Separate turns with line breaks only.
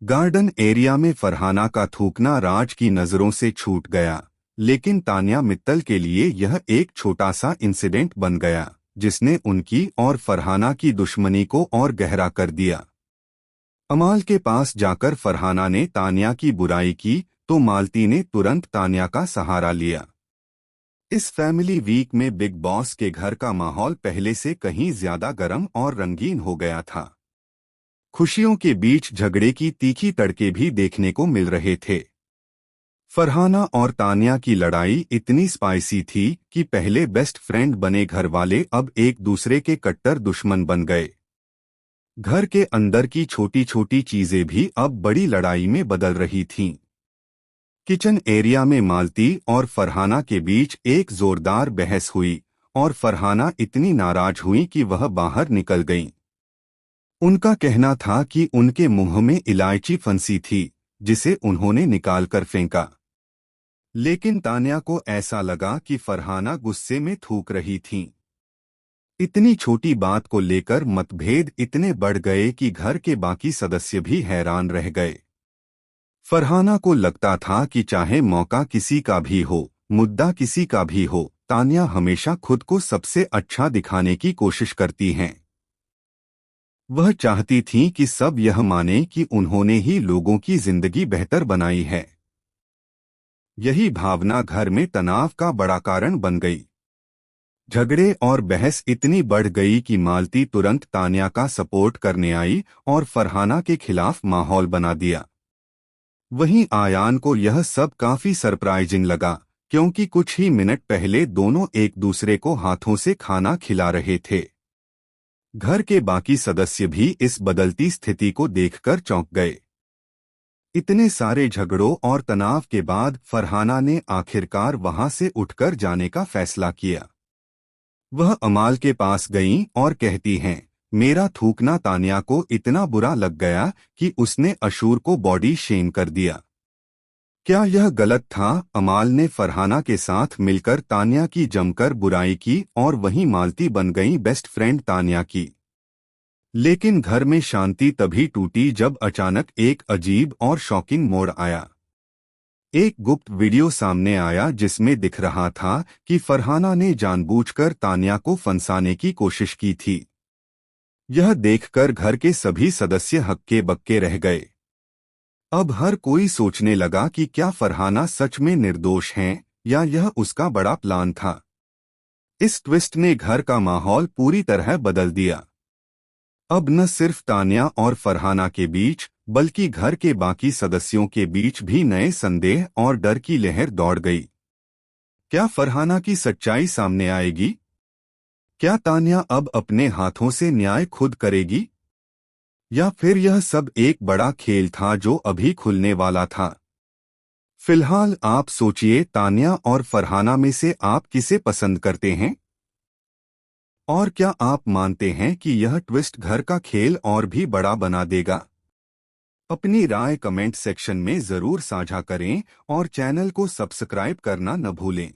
Garden area में फरहाना का थूकना राज की नजरों से छूट गया, लेकिन तान्या मित्तल के लिए यह एक छोटा सा इंसिडेंट बन गया जिसने उनकी और फरहाना की दुश्मनी को और गहरा कर दिया। अमाल के पास जाकर फरहाना ने तान्या की बुराई की तो मालती ने तुरंत तान्या का सहारा लिया। इस फैमिली वीक में बिग बॉस के घर का माहौल पहले से कहीं ज्यादा गर्म और रंगीन हो गया था। खुशियों के बीच झगड़े की तीखी तड़के भी देखने को मिल रहे थे। फरहाना और तान्या की लड़ाई इतनी स्पाइसी थी कि पहले बेस्ट फ्रेंड बने घरवाले अब एक दूसरे के कट्टर दुश्मन बन गए। घर के अंदर की छोटी छोटी चीजें भी अब बड़ी लड़ाई में बदल रही थीं। किचन एरिया में मालती और फरहाना के बीच एक जोरदार बहस हुई और फरहाना इतनी नाराज हुई कि वह बाहर निकल गईं। उनका कहना था कि उनके मुंह में इलायची फंसी थी जिसे उन्होंने निकालकर फेंका, लेकिन तान्या को ऐसा लगा कि फरहाना गुस्से में थूक रही थीं। इतनी छोटी बात को लेकर मतभेद इतने बढ़ गए कि घर के बाकी सदस्य भी हैरान रह गए। फरहाना को लगता था कि चाहे मौका किसी का भी हो, मुद्दा किसी का भी हो, तान्या हमेशा खुद को सबसे अच्छा दिखाने की कोशिश करती हैं। वह चाहती थीं कि सब यह माने कि उन्होंने ही लोगों की जिंदगी बेहतर बनाई है। यही भावना घर में तनाव का बड़ा कारण बन गई। झगड़े और बहस इतनी बढ़ गई कि मालती तुरंत तान्या का सपोर्ट करने आई और फरहाना के खिलाफ माहौल बना दिया। वहीं आयान को यह सब काफी सरप्राइजिंग लगा, क्योंकि कुछ ही मिनट पहले दोनों एक दूसरे को हाथों से खाना खिला रहे थे। घर के बाकी सदस्य भी इस बदलती स्थिति को देखकर चौंक गए। इतने सारे झगड़ों और तनाव के बाद फरहाना ने आखिरकार वहां से उठकर जाने का फैसला किया। वह अमाल के पास गईं और कहती हैं, मेरा थूकना तान्या को इतना बुरा लग गया कि उसने अशूर को बॉडी शेम कर दिया। क्या यह गलत था? अमाल ने फरहाना के साथ मिलकर तान्या की जमकर बुराई की और वहीं मालती बन गई बेस्ट फ्रेंड तान्या की। लेकिन घर में शांति तभी टूटी जब अचानक एक अजीब और शॉकिंग मोड़ आया। एक गुप्त वीडियो सामने आया जिसमें दिख रहा था कि फरहाना ने जानबूझकर तान्या को फंसाने की कोशिश की थी। यह देखकर घर के सभी सदस्य हक्के बक्के रह गए। अब हर कोई सोचने लगा कि क्या फरहाना सच में निर्दोष हैं या यह उसका बड़ा प्लान था। इस ट्विस्ट ने घर का माहौल पूरी तरह बदल दिया। अब न सिर्फ तान्या और फरहाना के बीच बल्कि घर के बाकी सदस्यों के बीच भी नए संदेह और डर की लहर दौड़ गई। क्या फरहाना की सच्चाई सामने आएगी? क्या तान्या अब अपने हाथों से न्याय खुद करेगी? या फिर यह सब एक बड़ा खेल था जो अभी खुलने वाला था? फिलहाल आप सोचिए, तान्या और फरहाना में से आप किसे पसंद करते हैं? और क्या आप मानते हैं कि यह ट्विस्ट घर का खेल और भी बड़ा बना देगा? अपनी राय कमेंट सेक्शन में जरूर साझा करें और चैनल को सब्सक्राइब करना न भूलें।